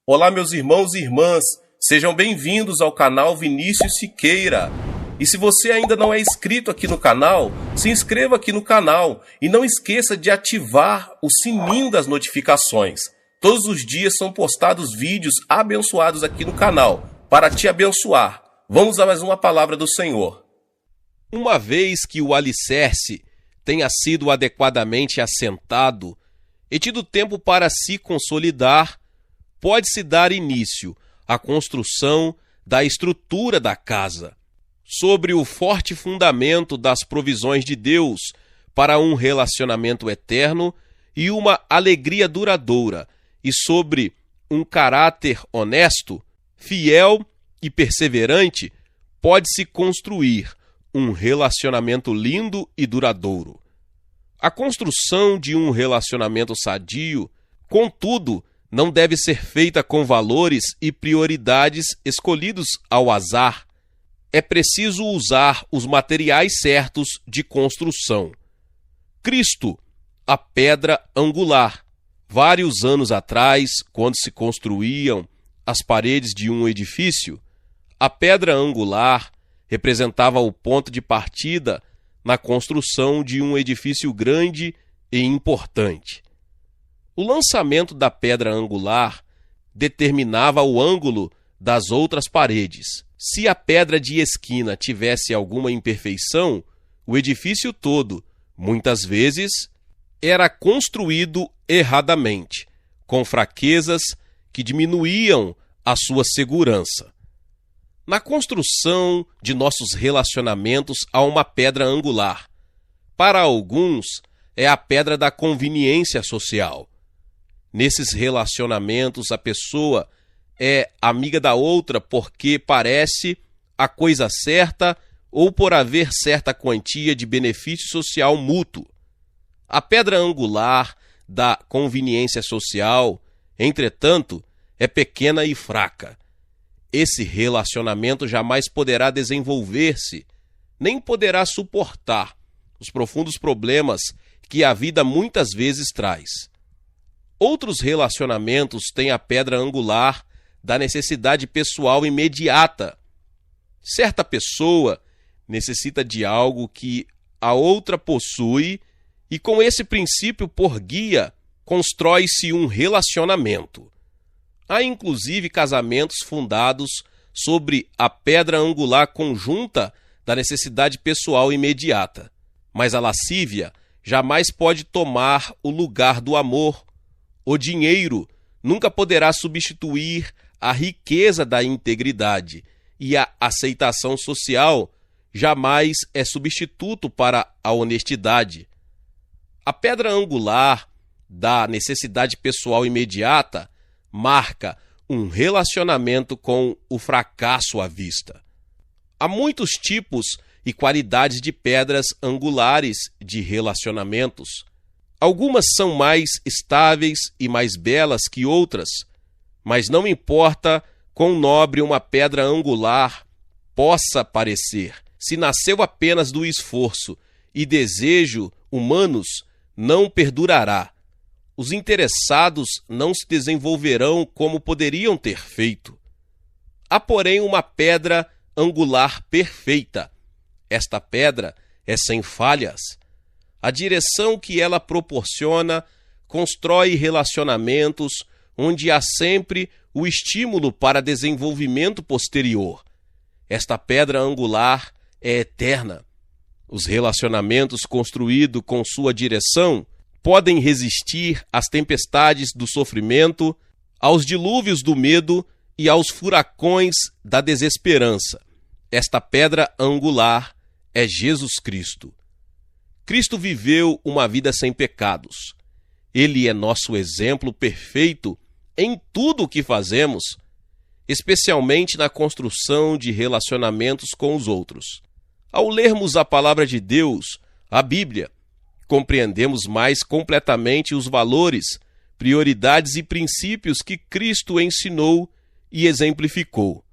Olá, meus irmãos e irmãs, sejam bem-vindos ao canal Vinícius Siqueira. E se você ainda não é inscrito aqui no canal, se inscreva aqui no canal e não esqueça de ativar o sininho das notificações. Todos os dias são postados vídeos abençoados aqui no canal, para te abençoar. Vamos a mais uma palavra do Senhor. Uma vez que o alicerce tenha sido adequadamente assentado e tido tempo para se consolidar, pode-se dar início à construção da estrutura da casa, sobre o forte fundamento das provisões de Deus para um relacionamento eterno e uma alegria duradoura, e sobre um caráter honesto, fiel e perseverante, pode-se construir um relacionamento lindo e duradouro. A construção de um relacionamento sadio, contudo, não deve ser feita com valores e prioridades escolhidos ao azar. É preciso usar os materiais certos de construção. Cristo, a pedra angular. Vários anos atrás, quando se construíam as paredes de um edifício, a pedra angular representava o ponto de partida na construção de um edifício grande e importante. O lançamento da pedra angular determinava o ângulo das outras paredes. Se a pedra de esquina tivesse alguma imperfeição, o edifício todo, muitas vezes, era construído erradamente, com fraquezas que diminuíam a sua segurança. Na construção de nossos relacionamentos há uma pedra angular. Para alguns, é a pedra da conveniência social. Nesses relacionamentos, a pessoa é amiga da outra porque parece a coisa certa ou por haver certa quantia de benefício social mútuo. A pedra angular da conveniência social, entretanto, é pequena e fraca. Esse relacionamento jamais poderá desenvolver-se, nem poderá suportar os profundos problemas que a vida muitas vezes traz. Outros relacionamentos têm a pedra angular da necessidade pessoal imediata. Certa pessoa necessita de algo que a outra possui e, com esse princípio por guia, constrói-se um relacionamento. Há inclusive casamentos fundados sobre a pedra angular conjunta da necessidade pessoal imediata. Mas a lascívia jamais pode tomar o lugar do amor. O dinheiro nunca poderá substituir a riqueza da integridade, e a aceitação social jamais é substituto para a honestidade. A pedra angular da necessidade pessoal imediata marca um relacionamento com o fracasso à vista. Há muitos tipos e qualidades de pedras angulares de relacionamentos. Algumas são mais estáveis e mais belas que outras, mas não importa quão nobre uma pedra angular possa parecer, se nasceu apenas do esforço e desejo humanos, não perdurará. Os interessados não se desenvolverão como poderiam ter feito. Há, porém, uma pedra angular perfeita. Esta pedra é sem falhas. A direção que ela proporciona constrói relacionamentos onde há sempre o estímulo para desenvolvimento posterior. Esta pedra angular é eterna. Os relacionamentos construídos com sua direção podem resistir às tempestades do sofrimento, aos dilúvios do medo e aos furacões da desesperança. Esta pedra angular é Jesus Cristo. Cristo viveu uma vida sem pecados. Ele é nosso exemplo perfeito em tudo o que fazemos, especialmente na construção de relacionamentos com os outros. Ao lermos a palavra de Deus, a Bíblia, compreendemos mais completamente os valores, prioridades e princípios que Cristo ensinou e exemplificou.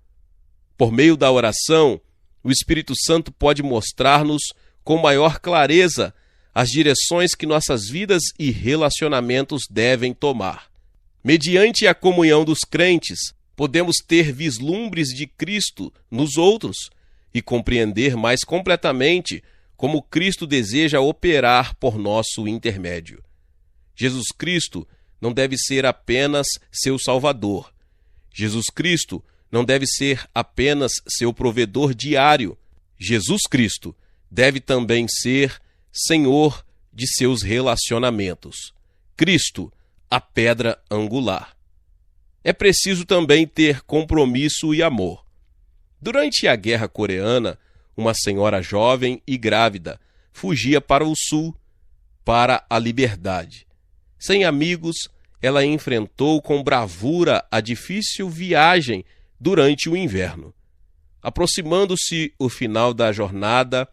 Por meio da oração, o Espírito Santo pode mostrar-nos com maior clareza as direções que nossas vidas e relacionamentos devem tomar. Mediante a comunhão dos crentes, podemos ter vislumbres de Cristo nos outros e compreender mais completamente como Cristo deseja operar por nosso intermédio. Jesus Cristo não deve ser apenas seu Salvador. Jesus Cristo não deve ser apenas seu provedor diário. Jesus Cristo deve também ser Senhor de seus relacionamentos. Cristo, a pedra angular. É preciso também ter compromisso e amor. Durante a Guerra Coreana, uma senhora jovem e grávida fugia para o sul, para a liberdade. Sem amigos, ela enfrentou com bravura a difícil viagem durante o inverno. Aproximando-se o final da jornada,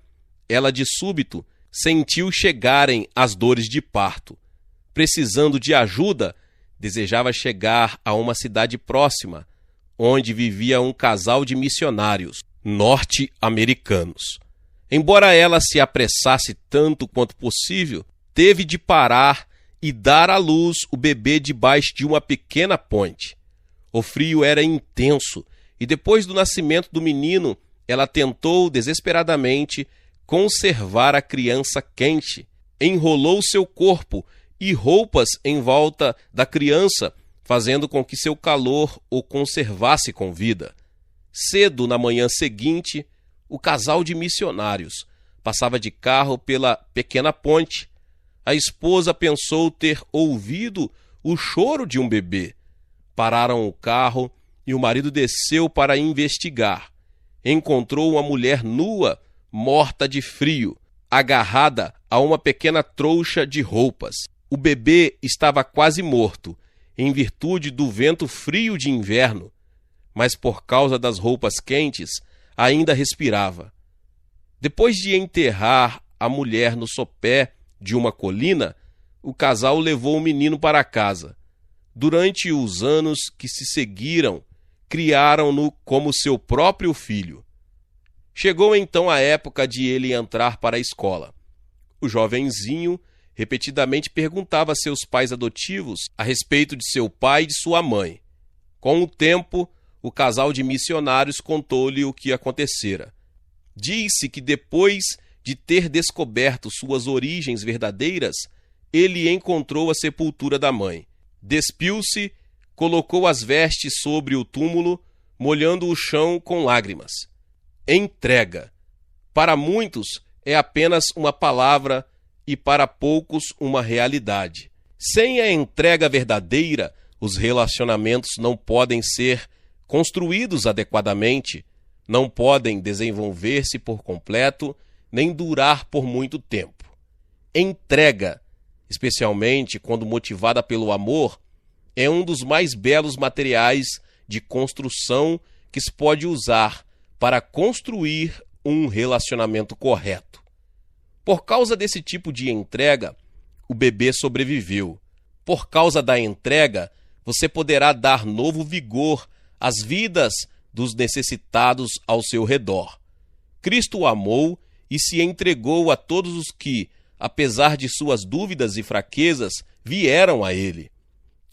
ela de súbito sentiu chegarem as dores de parto. Precisando de ajuda, desejava chegar a uma cidade próxima, onde vivia um casal de missionários norte-americanos. Embora ela se apressasse tanto quanto possível, teve de parar e dar à luz o bebê debaixo de uma pequena ponte. O frio era intenso e depois do nascimento do menino, ela tentou desesperadamente conservar a criança quente. Enrolou seu corpo e roupas em volta da criança, fazendo com que seu calor o conservasse com vida. Cedo na manhã seguinte, o casal de missionários passava de carro pela pequena ponte. A esposa pensou ter ouvido o choro de um bebê. Pararam o carro e o marido desceu para investigar. Encontrou uma mulher nua, morta de frio, agarrada a uma pequena trouxa de roupas. O bebê estava quase morto, em virtude do vento frio de inverno, mas por causa das roupas quentes, ainda respirava. Depois de enterrar a mulher no sopé de uma colina, o casal levou o menino para casa. Durante os anos que se seguiram, criaram-no como seu próprio filho. Chegou então a época de ele entrar para a escola. O jovenzinho repetidamente perguntava a seus pais adotivos a respeito de seu pai e de sua mãe. Com o tempo, o casal de missionários contou-lhe o que acontecera. Diz-se que depois de ter descoberto suas origens verdadeiras, ele encontrou a sepultura da mãe. Despiu-se, colocou as vestes sobre o túmulo, molhando o chão com lágrimas. Entrega. Para muitos é apenas uma palavra e para poucos uma realidade. Sem a entrega verdadeira, os relacionamentos não podem ser construídos adequadamente, não podem desenvolver-se por completo, nem durar por muito tempo. Entrega, especialmente quando motivada pelo amor, é um dos mais belos materiais de construção que se pode usar para construir um relacionamento correto. Por causa desse tipo de entrega, o bebê sobreviveu. Por causa da entrega, você poderá dar novo vigor às vidas dos necessitados ao seu redor. Cristo o amou e se entregou a todos os que, apesar de suas dúvidas e fraquezas, vieram a ele.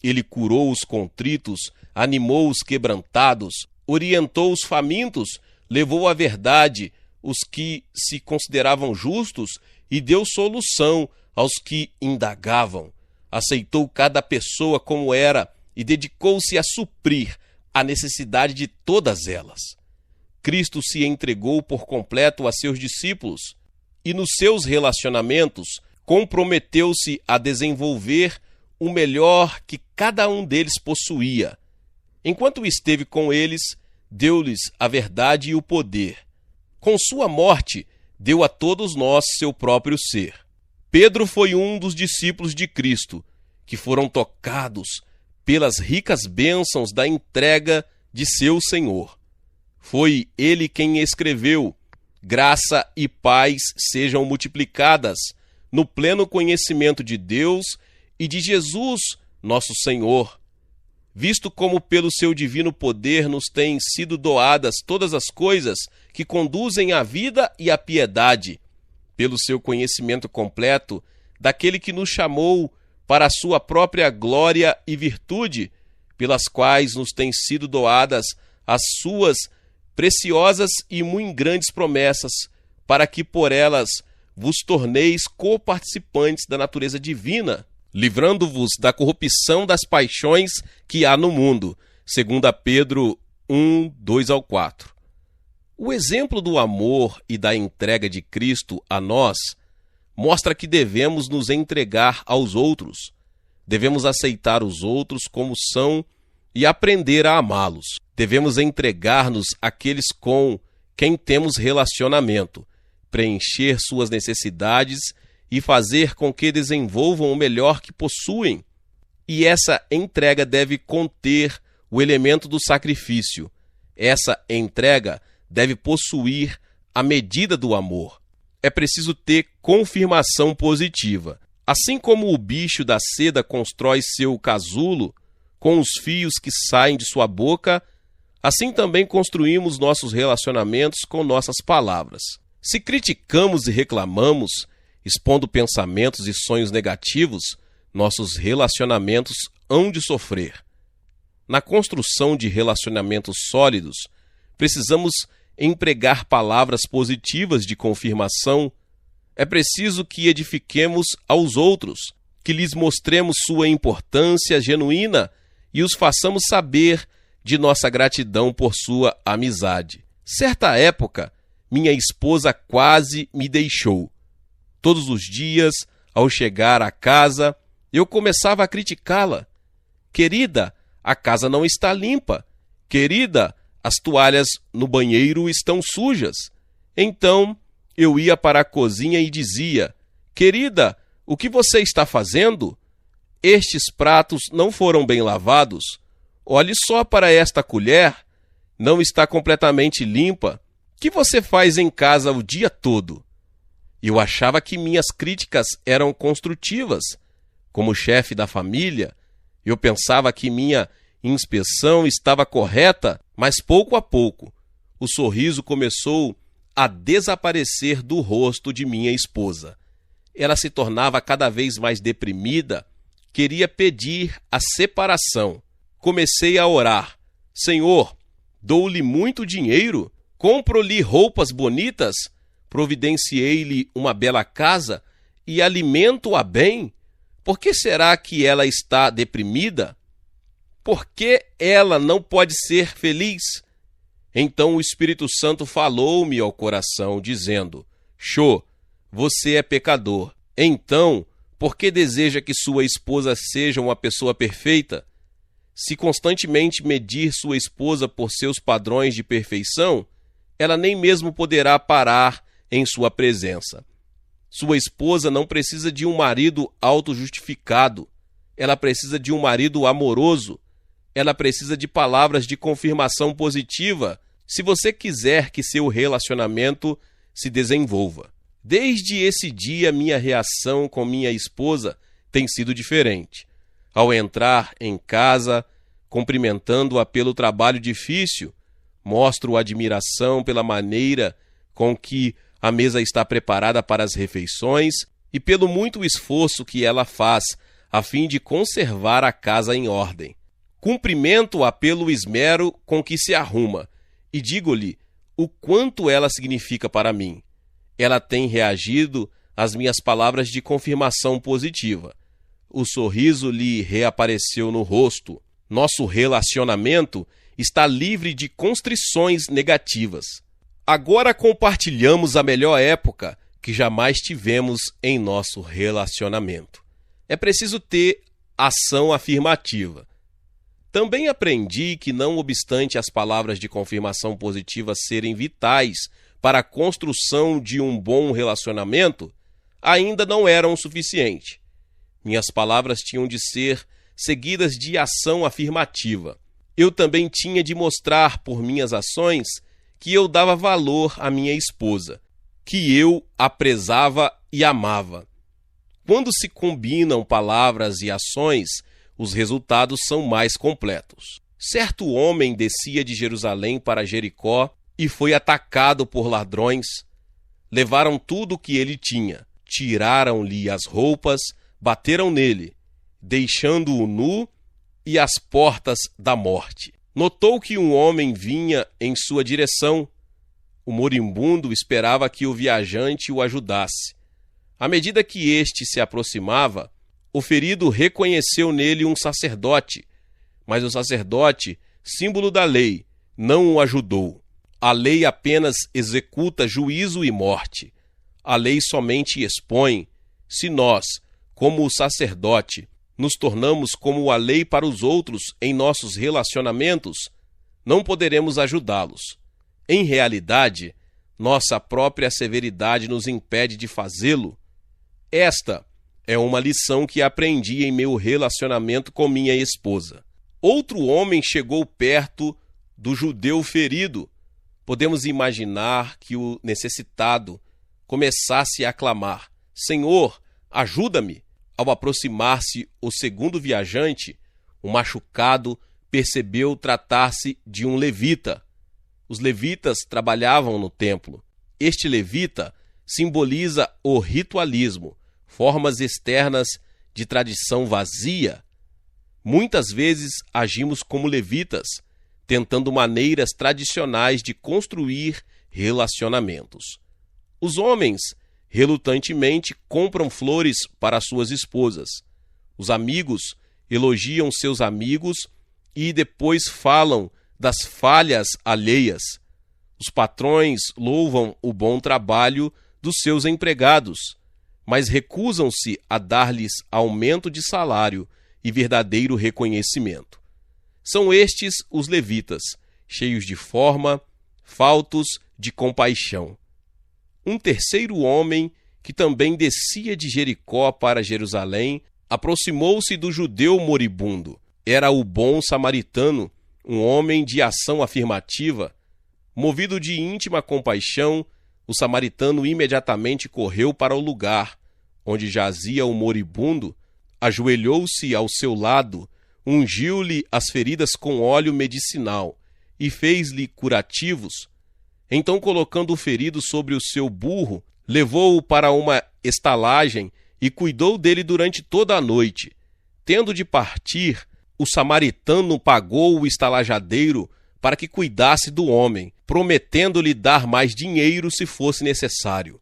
Ele curou os contritos, animou os quebrantados, orientou os famintos, levou à verdade os que se consideravam justos e deu solução aos que indagavam. Aceitou cada pessoa como era e dedicou-se a suprir a necessidade de todas elas. Cristo se entregou por completo a seus discípulos e nos seus relacionamentos comprometeu-se a desenvolver o melhor que cada um deles possuía. Enquanto esteve com eles, deu-lhes a verdade e o poder. Com sua morte, deu a todos nós seu próprio ser. Pedro foi um dos discípulos de Cristo, que foram tocados pelas ricas bênçãos da entrega de seu Senhor. Foi ele quem escreveu: graça e paz sejam multiplicadas no pleno conhecimento de Deus e de Jesus, nosso Senhor. Visto como pelo seu divino poder nos têm sido doadas todas as coisas que conduzem à vida e à piedade, pelo seu conhecimento completo daquele que nos chamou para a sua própria glória e virtude, pelas quais nos têm sido doadas as suas preciosas e muito grandes promessas, para que por elas vos torneis coparticipantes da natureza divina, livrando-vos da corrupção das paixões que há no mundo. 2 Pedro 1, 2-4. O exemplo do amor e da entrega de Cristo a nós mostra que devemos nos entregar aos outros, devemos aceitar os outros como são e aprender a amá-los. Devemos entregar-nos àqueles com quem temos relacionamento, preencher suas necessidades e fazer com que desenvolvam o melhor que possuem. E essa entrega deve conter o elemento do sacrifício. Essa entrega deve possuir a medida do amor. É preciso ter confirmação positiva. Assim como o bicho da seda constrói seu casulo com os fios que saem de sua boca, assim também construímos nossos relacionamentos com nossas palavras. Se criticamos e reclamamos, expondo pensamentos e sonhos negativos, nossos relacionamentos hão de sofrer. Na construção de relacionamentos sólidos, precisamos empregar palavras positivas de confirmação. É preciso que edifiquemos aos outros, que lhes mostremos sua importância genuína e os façamos saber de nossa gratidão por sua amizade. Certa época, minha esposa quase me deixou. Todos os dias, ao chegar à casa, eu começava a criticá-la. Querida, a casa não está limpa. Querida, as toalhas no banheiro estão sujas. Então, eu ia para a cozinha e dizia: querida, o que você está fazendo? Estes pratos não foram bem lavados. Olhe só para esta colher. Não está completamente limpa. O que você faz em casa o dia todo? Eu achava que minhas críticas eram construtivas. Como chefe da família, eu pensava que minha inspeção estava correta, mas pouco a pouco, o sorriso começou a desaparecer do rosto de minha esposa. Ela se tornava cada vez mais deprimida, queria pedir a separação. Comecei a orar: Senhor, dou-lhe muito dinheiro, compro-lhe roupas bonitas, providenciei-lhe uma bela casa e alimento-a bem. Por que será que ela está deprimida? Por que ela não pode ser feliz? Então o Espírito Santo falou-me ao coração, dizendo: Xô, você é pecador. Então, por que deseja que sua esposa seja uma pessoa perfeita? Se constantemente medir sua esposa por seus padrões de perfeição, ela nem mesmo poderá parar em sua presença. Sua esposa não precisa de um marido autojustificado. Ela precisa de um marido amoroso. Ela precisa de palavras de confirmação positiva, se você quiser que seu relacionamento se desenvolva. Desde esse dia, minha reação com minha esposa tem sido diferente. Ao entrar em casa, cumprimentando-a pelo trabalho difícil, mostro admiração pela maneira com que a mesa está preparada para as refeições e pelo muito esforço que ela faz a fim de conservar a casa em ordem. Cumprimento-a pelo esmero com que se arruma e digo-lhe o quanto ela significa para mim. Ela tem reagido às minhas palavras de confirmação positiva. O sorriso lhe reapareceu no rosto. Nosso relacionamento está livre de constrições negativas. Agora compartilhamos a melhor época que jamais tivemos em nosso relacionamento. É preciso ter ação afirmativa. Também aprendi que, não obstante as palavras de confirmação positiva serem vitais para a construção de um bom relacionamento, ainda não eram o suficiente. Minhas palavras tinham de ser seguidas de ação afirmativa. Eu também tinha de mostrar por minhas ações que eu dava valor à minha esposa, que eu a prezava e amava. Quando se combinam palavras e ações, os resultados são mais completos. Certo homem descia de Jerusalém para Jericó e foi atacado por ladrões. Levaram tudo o que ele tinha, tiraram-lhe as roupas, bateram nele deixando-o nu e às portas da morte. Notou que um homem vinha em sua direção. O moribundo esperava que o viajante o ajudasse. À medida que este se aproximava, o ferido reconheceu nele um sacerdote, mas o sacerdote, símbolo da lei, não o ajudou. A lei apenas executa juízo e morte. A lei somente expõe. Se nós, como o sacerdote, nos tornamos como a lei para os outros em nossos relacionamentos, não poderemos ajudá-los. Em realidade, nossa própria severidade nos impede de fazê-lo. Esta é uma lição que aprendi em meu relacionamento com minha esposa. Outro homem chegou perto do judeu ferido. Podemos imaginar que o necessitado começasse a clamar: Senhor, ajuda-me! Ao aproximar-se o segundo viajante, o machucado percebeu tratar-se de um levita. Os levitas trabalhavam no templo. Este levita simboliza o ritualismo, formas externas de tradição vazia. Muitas vezes agimos como levitas, tentando maneiras tradicionais de construir relacionamentos. Os homens, relutantemente, compram flores para suas esposas. Os amigos elogiam seus amigos e depois falam das falhas alheias. Os patrões louvam o bom trabalho dos seus empregados, mas recusam-se a dar-lhes aumento de salário e verdadeiro reconhecimento. São estes os levitas, cheios de forma, faltos de compaixão. Um terceiro homem, que também descia de Jericó para Jerusalém, aproximou-se do judeu moribundo. Era o bom samaritano, um homem de ação afirmativa. Movido de íntima compaixão, o samaritano imediatamente correu para o lugar onde jazia o moribundo, ajoelhou-se ao seu lado, ungiu-lhe as feridas com óleo medicinal e fez-lhe curativos. Então, colocando o ferido sobre o seu burro, levou-o para uma estalagem e cuidou dele durante toda a noite. Tendo de partir, o samaritano pagou o estalajadeiro para que cuidasse do homem, prometendo-lhe dar mais dinheiro se fosse necessário.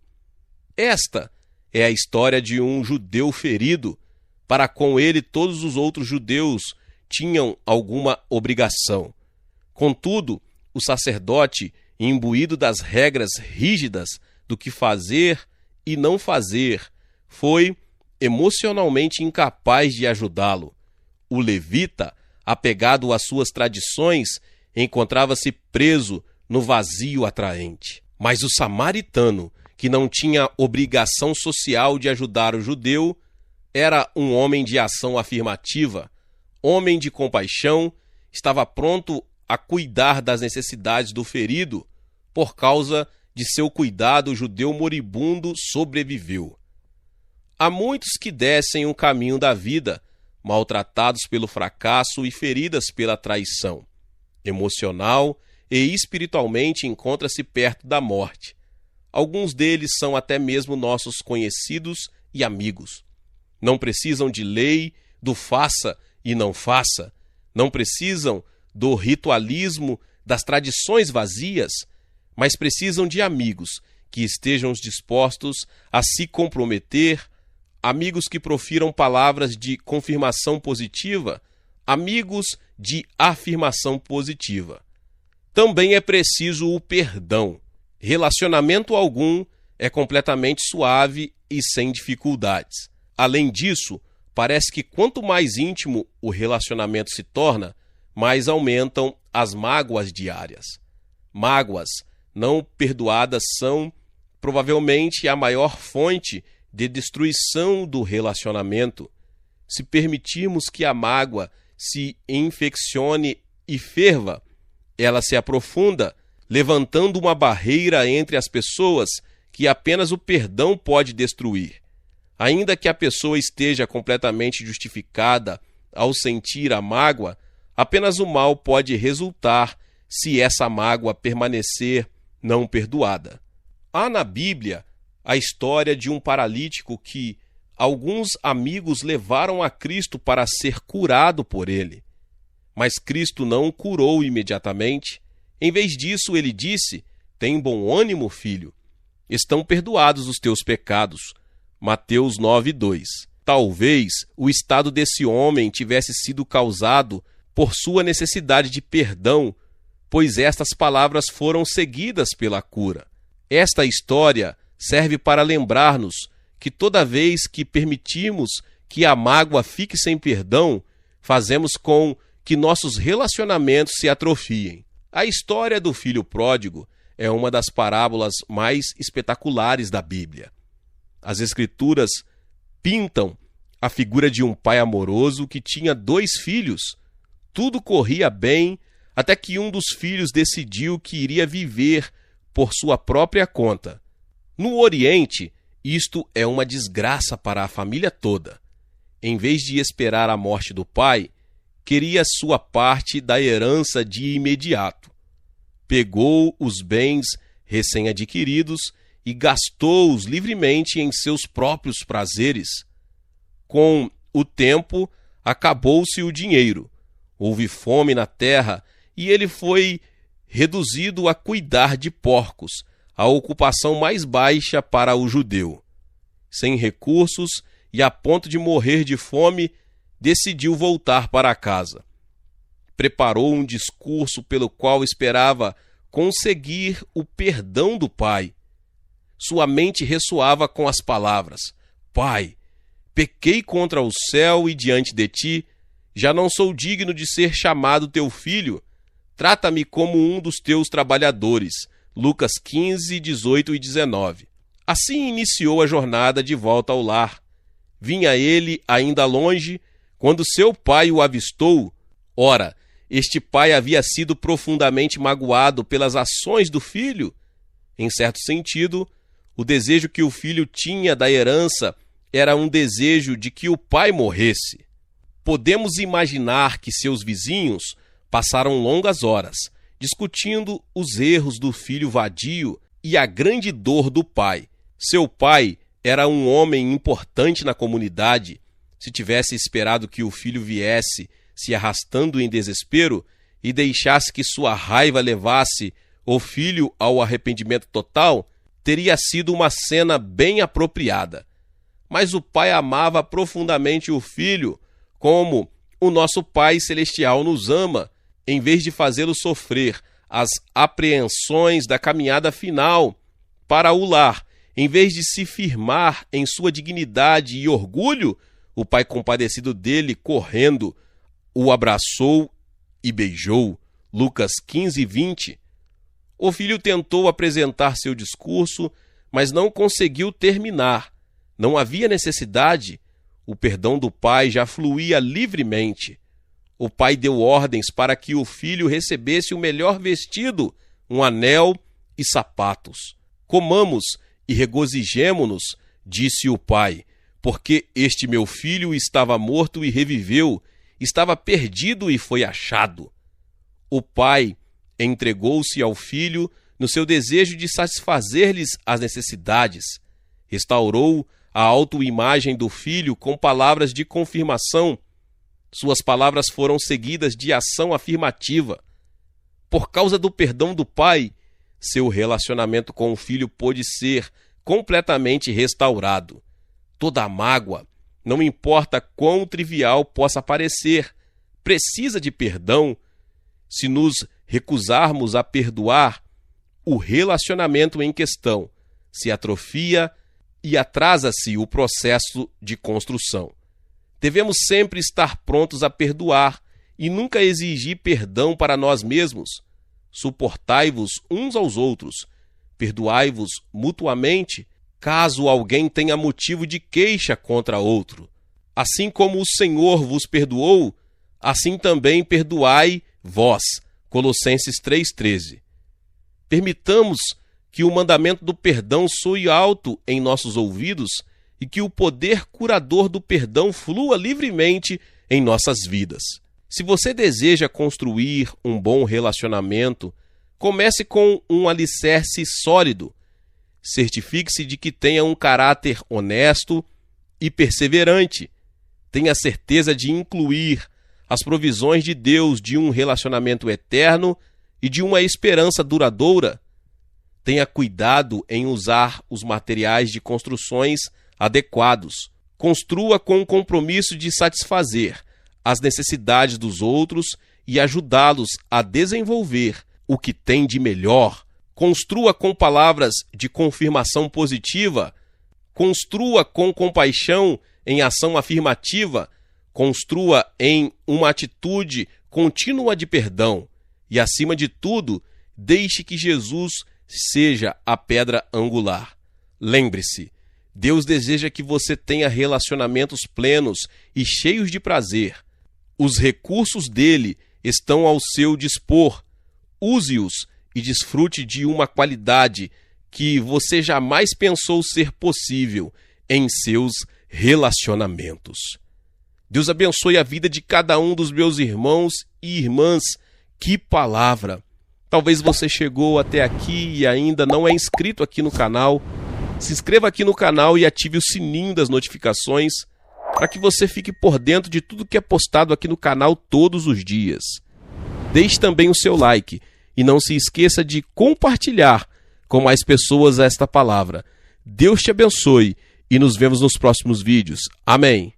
Esta é a história de um judeu ferido. Para com ele todos os outros judeus tinham alguma obrigação. Contudo, o sacerdote, imbuído das regras rígidas do que fazer e não fazer, foi emocionalmente incapaz de ajudá-lo. O levita, apegado às suas tradições, encontrava-se preso no vazio atraente. Mas o samaritano, que não tinha obrigação social de ajudar o judeu, era um homem de ação afirmativa, homem de compaixão, estava pronto a cuidar das necessidades do ferido. Por causa de seu cuidado, o judeu moribundo sobreviveu. Há muitos que descem o caminho da vida, maltratados pelo fracasso e feridas pela traição. Emocional e espiritualmente encontra-se perto da morte. Alguns deles são até mesmo nossos conhecidos e amigos. Não precisam de lei, do faça e não faça. Não precisam do ritualismo, das tradições vazias, mas precisam de amigos que estejam dispostos a se comprometer, amigos que profiram palavras de confirmação positiva, amigos de afirmação positiva. Também é preciso o perdão. Relacionamento algum é completamente suave e sem dificuldades. Além disso, parece que quanto mais íntimo o relacionamento se torna, mais aumentam as mágoas diárias. Mágoas não perdoadas são, provavelmente, a maior fonte de destruição do relacionamento. Se permitirmos que a mágoa se infeccione e ferva, ela se aprofunda, levantando uma barreira entre as pessoas que apenas o perdão pode destruir. Ainda que a pessoa esteja completamente justificada ao sentir a mágoa, apenas o mal pode resultar se essa mágoa permanecer não perdoada. Há na Bíblia a história de um paralítico que, alguns amigos levaram a Cristo para ser curado por ele. Mas Cristo não o curou imediatamente. Em vez disso, ele disse: tem bom ânimo, filho. Estão perdoados os teus pecados. Mateus 9:2. Talvez o estado desse homem tivesse sido causado por sua necessidade de perdão, pois estas palavras foram seguidas pela cura. Esta história serve para lembrar-nos que toda vez que permitimos que a mágoa fique sem perdão, fazemos com que nossos relacionamentos se atrofiem. A história do filho pródigo é uma das parábolas mais espetaculares da Bíblia. As Escrituras pintam a figura de um pai amoroso que tinha 2 filhos. Tudo corria bem até que um dos filhos decidiu que iria viver por sua própria conta. No Oriente, isto é uma desgraça para a família toda. Em vez de esperar a morte do pai, queria sua parte da herança de imediato. Pegou os bens recém-adquiridos e gastou-os livremente em seus próprios prazeres. Com o tempo, acabou-se o dinheiro. Houve fome na terra e ele foi reduzido a cuidar de porcos, a ocupação mais baixa para o judeu. Sem recursos e a ponto de morrer de fome, decidiu voltar para casa. Preparou um discurso pelo qual esperava conseguir o perdão do pai. Sua mente ressoava com as palavras: Pai, pequei contra o céu e diante de ti, já não sou digno de ser chamado teu filho. Trata-me como um dos teus trabalhadores. Lucas 15, 18 e 19. Assim iniciou a jornada de volta ao lar. Vinha ele ainda longe, quando seu pai o avistou. Ora, este pai havia sido profundamente magoado pelas ações do filho. Em certo sentido, o desejo que o filho tinha da herança era um desejo de que o pai morresse. Podemos imaginar que seus vizinhos passaram longas horas discutindo os erros do filho vadio e a grande dor do pai. Seu pai era um homem importante na comunidade. Se tivesse esperado que o filho viesse se arrastando em desespero e deixasse que sua raiva levasse o filho ao arrependimento total, teria sido uma cena bem apropriada. Mas o pai amava profundamente o filho, como o nosso Pai Celestial nos ama, em vez de fazê-lo sofrer as apreensões da caminhada final para o lar. Em vez de se firmar em sua dignidade e orgulho, o pai compadecido dele, correndo, o abraçou e beijou. Lucas 15, 20. O filho tentou apresentar seu discurso, mas não conseguiu terminar. Não havia necessidade. O perdão do pai já fluía livremente. O pai deu ordens para que o filho recebesse o melhor vestido, um anel e sapatos. Comamos e regozijemo-nos, disse o pai, porque este meu filho estava morto e reviveu, estava perdido e foi achado. O pai entregou-se ao filho no seu desejo de satisfazer-lhes as necessidades. Restaurou a autoimagem do filho com palavras de confirmação. Suas palavras foram seguidas de ação afirmativa. Por causa do perdão do pai, seu relacionamento com o filho pôde ser completamente restaurado. Toda a mágoa, não importa quão trivial possa parecer, precisa de perdão. Se nos recusarmos a perdoar, o relacionamento em questão se atrofia e atrasa-se o processo de construção. Devemos sempre estar prontos a perdoar e nunca exigir perdão para nós mesmos. Suportai-vos uns aos outros, perdoai-vos mutuamente, caso alguém tenha motivo de queixa contra outro. Assim como o Senhor vos perdoou, assim também perdoai vós. Colossenses 3,13. Permitamos que o mandamento do perdão soe alto em nossos ouvidos e que o poder curador do perdão flua livremente em nossas vidas. Se você deseja construir um bom relacionamento, comece com um alicerce sólido. Certifique-se de que tenha um caráter honesto e perseverante. Tenha certeza de incluir as provisões de Deus de um relacionamento eterno e de uma esperança duradoura. Tenha cuidado em usar os materiais de construções adequados. Construa com o compromisso de satisfazer as necessidades dos outros e ajudá-los a desenvolver o que tem de melhor. Construa com palavras de confirmação positiva. Construa com compaixão em ação afirmativa. Construa em uma atitude contínua de perdão. E, acima de tudo, deixe que Jesus seja a pedra angular. Lembre-se, Deus deseja que você tenha relacionamentos plenos e cheios de prazer. Os recursos dele estão ao seu dispor. Use-os e desfrute de uma qualidade que você jamais pensou ser possível em seus relacionamentos. Deus abençoe a vida de cada um dos meus irmãos e irmãs. Que palavra! Talvez você chegou até aqui e ainda não é inscrito aqui no canal. Se inscreva aqui no canal e ative o sininho das notificações para que você fique por dentro de tudo que é postado aqui no canal todos os dias. Deixe também o seu like e não se esqueça de compartilhar com mais pessoas esta palavra. Deus te abençoe e nos vemos nos próximos vídeos. Amém.